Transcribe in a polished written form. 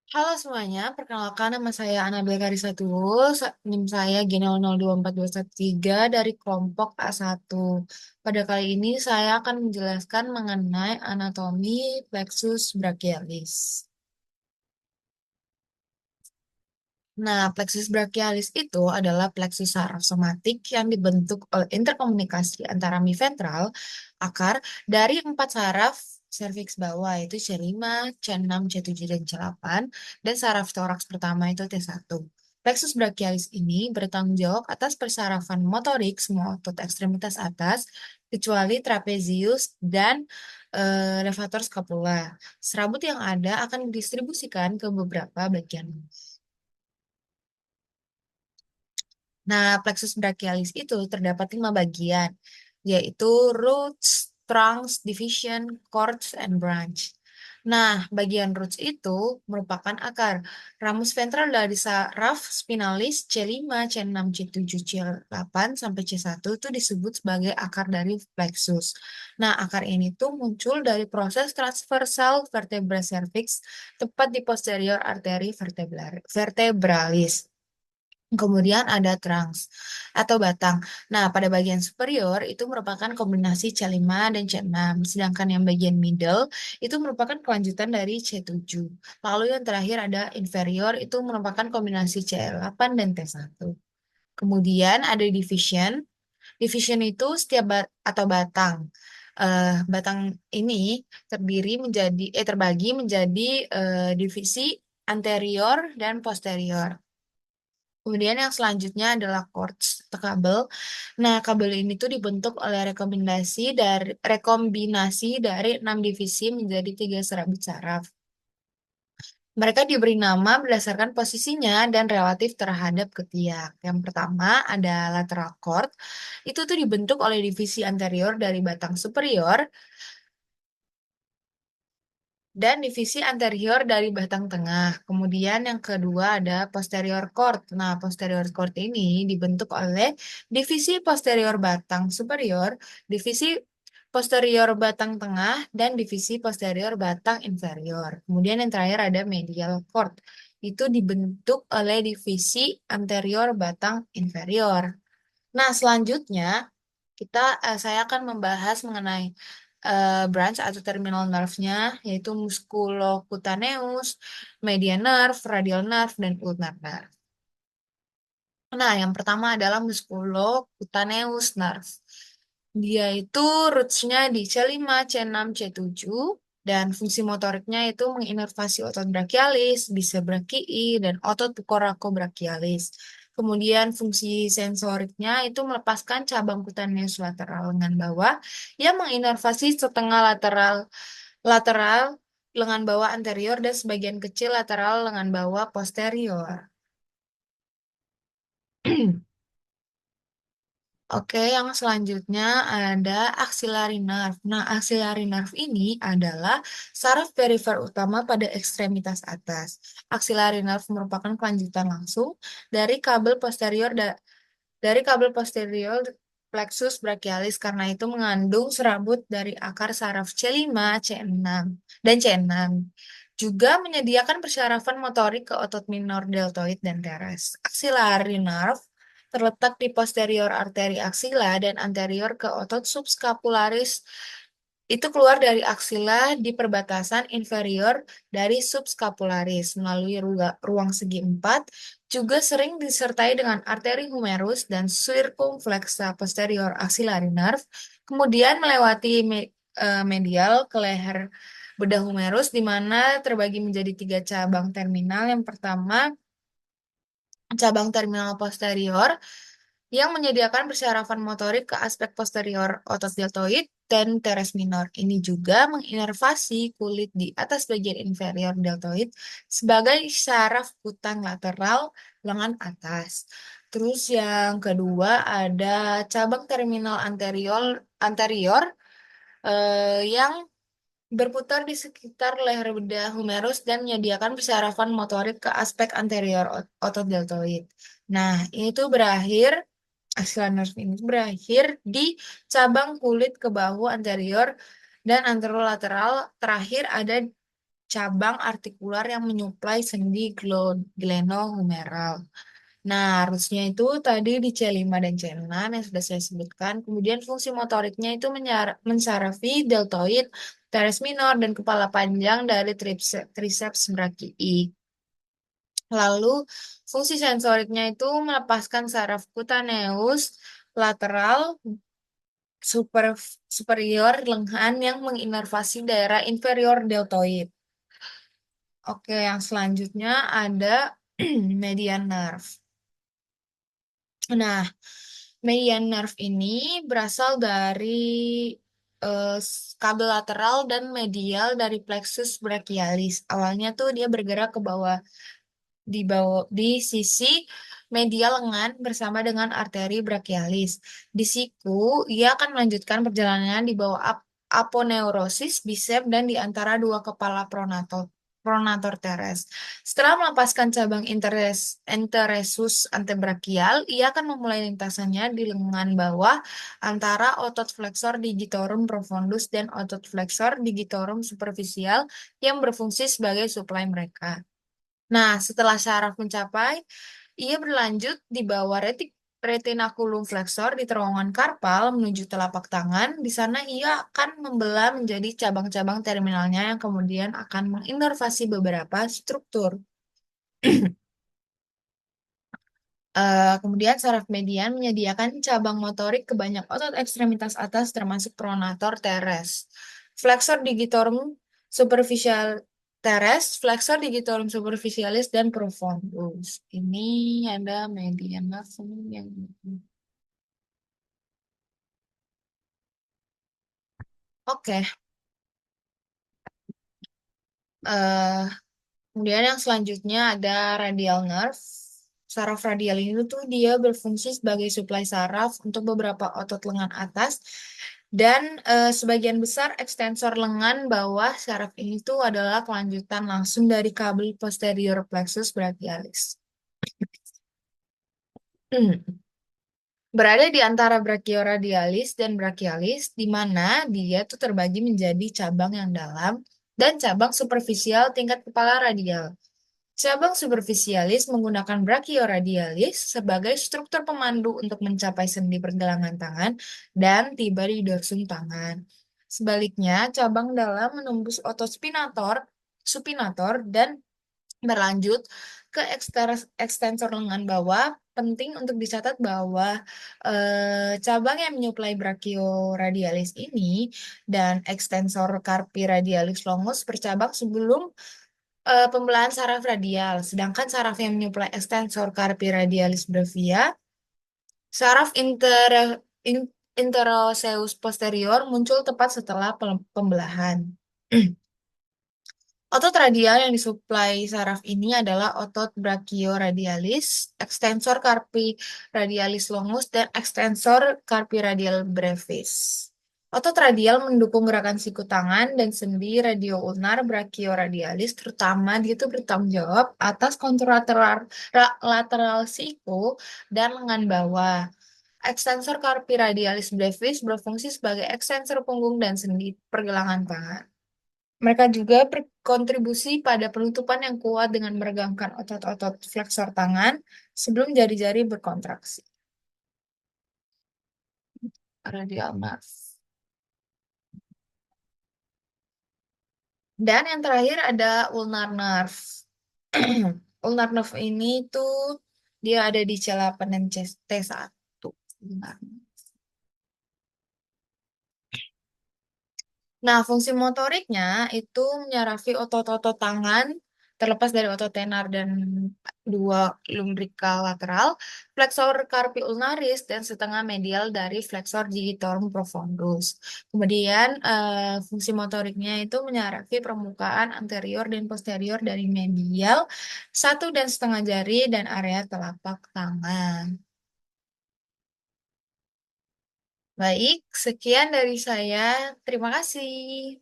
Halo semuanya, perkenalkan nama saya Anabel Karisa Tulus, NIM saya G00242113 dari kelompok A1. Pada kali ini saya akan menjelaskan mengenai anatomi plexus brachialis. Nah, plexus brachialis itu adalah plexus saraf somatik yang dibentuk oleh interkomunikasi antara miventral, akar, dari empat saraf serviks bawah, yaitu C5, C6, C7, dan C8, dan saraf toraks pertama itu T1. Plexus brachialis ini bertanggung jawab atas persarafan motorik semua otot ekstremitas atas, kecuali trapezius dan levator scapula. Serabut yang ada akan didistribusikan ke beberapa bagian. Nah, plexus brachialis itu terdapat 5 bagian, yaitu roots, trunks, division, cords, and branch. Nah, bagian roots itu merupakan akar. Ramus ventral dari saraf spinalis C5, C6, C7, C8, sampai C1 itu disebut sebagai akar dari plexus. Nah, akar ini tuh muncul dari proses transversal vertebra cervix tepat di posterior arteri vertebralis. Kemudian ada trunks atau batang. Nah, pada bagian superior itu merupakan kombinasi C5 dan C6, sedangkan yang bagian middle itu merupakan kelanjutan dari C7. Lalu yang terakhir ada inferior itu merupakan kombinasi C8 dan T1. Kemudian ada division. Division itu setiap atau batang. Batang ini terbagi menjadi divisi anterior dan posterior. Kemudian yang selanjutnya adalah quartz atau kabel. Nah, kabel ini tuh dibentuk oleh rekombinasi dari 6 divisi menjadi 3 serabut saraf. Mereka diberi nama berdasarkan posisinya dan relatif terhadap ketiak. Yang pertama ada lateral cord. Itu tuh dibentuk oleh divisi anterior dari batang superior dan divisi anterior dari batang tengah. Kemudian yang kedua ada posterior cord. Nah, posterior cord ini dibentuk oleh divisi posterior batang superior, divisi posterior batang tengah, dan divisi posterior batang inferior. Kemudian yang terakhir ada medial cord. Itu dibentuk oleh divisi anterior batang inferior. Nah, selanjutnya saya akan membahas mengenai branch atau terminal nerve-nya, yaitu musculocutaneous, median nerve, radial nerve, dan ulnar nerve. Nah, yang pertama adalah musculocutaneous nerve. Dia itu roots-nya di C5, C6, C7, dan fungsi motoriknya itu menginervasi otot brachialis, bisa brachii, dan otot coracobrachialis. Kemudian fungsi sensoriknya itu melepaskan cabang cutaneus lateral lengan bawah yang menginervasi setengah lateral lateral lengan bawah anterior dan sebagian kecil lateral lengan bawah posterior. Oke, yang selanjutnya ada axillary nerve. Nah, axillary nerve ini adalah saraf perifer utama pada ekstremitas atas. Axillary nerve merupakan kelanjutan langsung dari kabel posterior plexus brachialis karena itu mengandung serabut dari akar saraf C5, C6, dan C6. Juga menyediakan persyarafan motorik ke otot minor deltoid dan teres. Axillary nerve terletak di posterior arteri aksila dan anterior ke otot subscapularis. Itu keluar dari aksila di perbatasan inferior dari subscapularis melalui ruang segi 4, juga sering disertai dengan arteri humerus dan circumflexa posterior axillary nerve, kemudian melewati medial ke leher bedah humerus di mana terbagi menjadi 3 cabang terminal. Yang pertama, cabang terminal posterior yang menyediakan persyarafan motorik ke aspek posterior otot deltoid dan teres minor. Ini juga menginervasi kulit di atas bagian inferior deltoid sebagai saraf kutang lateral lengan atas. Terus yang kedua ada cabang terminal anterior yang berputar di sekitar leher bedah humerus dan menyediakan persyarafan motorik ke aspek anterior otot deltoid. Nah, ini tuh axillary nerve ini tuh berakhir di cabang kulit ke bahu anterior dan anterolateral. Terakhir ada cabang artikular yang menyuplai sendi glenohumeral. Nah, harusnya itu tadi di C5 dan C6 yang sudah saya sebutkan. Kemudian fungsi motoriknya itu mensarafi deltoid, teres minor, dan kepala panjang dari triceps brachii. Lalu, fungsi sensoriknya itu melepaskan saraf cutaneus lateral super, superior lengan yang menginervasi daerah inferior deltoid. Oke, yang selanjutnya ada median nerve. Nah, median nerve ini berasal dari kabel lateral dan medial dari plexus brachialis. Awalnya tuh dia bergerak ke bawah di sisi medial lengan bersama dengan arteri brachialis. Di siku, ia akan melanjutkan perjalanan di bawah aponeurosis bicep dan di antara dua kepala pronator teres. Setelah melepaskan cabang interesus antebrachial, ia akan memulai lintasannya di lengan bawah antara otot flexor digitorum profundus dan otot flexor digitorum superficial yang berfungsi sebagai suplai mereka. Nah, setelah saraf mencapai, ia berlanjut di bawah retinaculum flexor di terowongan karpal menuju telapak tangan. Di sana ia akan membelah menjadi cabang-cabang terminalnya yang kemudian akan menginervasi beberapa struktur. Kemudian saraf median menyediakan cabang motorik ke banyak otot ekstremitas atas termasuk pronator teres. Flexor digitorum superficial teres, flexor digitorum superficialis, dan profundus. Ini ada median nerve yang oke. eh Kemudian yang selanjutnya ada radial nerve. Saraf radial ini tuh dia berfungsi sebagai suplai saraf untuk beberapa otot lengan atas dan sebagian besar ekstensor lengan bawah saraf ini tuh adalah kelanjutan langsung dari kabel posterior plexus brachialis. Berada di antara brachioradialis dan brachialis, di mana dia tuh terbagi menjadi cabang yang dalam dan cabang superficial tingkat kepala radial. Cabang superficialis menggunakan brachioradialis sebagai struktur pemandu untuk mencapai sendi pergelangan tangan dan tiba di dorsum tangan. Sebaliknya, cabang dalam menembus otot supinator dan berlanjut ke ekstensor lengan bawah. Penting untuk dicatat bahwa cabang yang menyuplai brachioradialis ini dan ekstensor carpi radialis longus bercabang sebelum pembelahan saraf radial. Sedangkan saraf yang menyuplai ekstensor carpi radialis brevia, saraf interoseus posterior muncul tepat setelah pembelahan. Otot radial yang disuplai saraf ini adalah otot brachioradialis, ekstensor carpi radialis longus, dan ekstensor carpi radial brevis. Otot radial mendukung gerakan siku tangan dan sendi radioulnar brachioradialis, terutama dia itu bertanggung jawab atas kontur lateral siku dan lengan bawah. Ekstensor carpi radialis brevis berfungsi sebagai ekstensor punggung dan sendi pergelangan tangan. Mereka juga berkontribusi pada penutupan yang kuat dengan meregangkan otot-otot fleksor tangan sebelum jari-jari berkontraksi. Radial nerve. Dan yang terakhir ada ulnar nerve. Ulnar nerve ini tuh dia ada di C8 dan T1. Ulnar nerve. Nah, fungsi motoriknya itu menyarafi otot-otot tangan, terlepas dari otot tenar dan dua lumbrical lateral, flexor carpi ulnaris, dan setengah medial dari flexor digitorum profundus. Kemudian, fungsi motoriknya itu menyarafi permukaan anterior dan posterior dari medial, 1,5 jari, dan area telapak tangan. Baik, sekian dari saya. Terima kasih.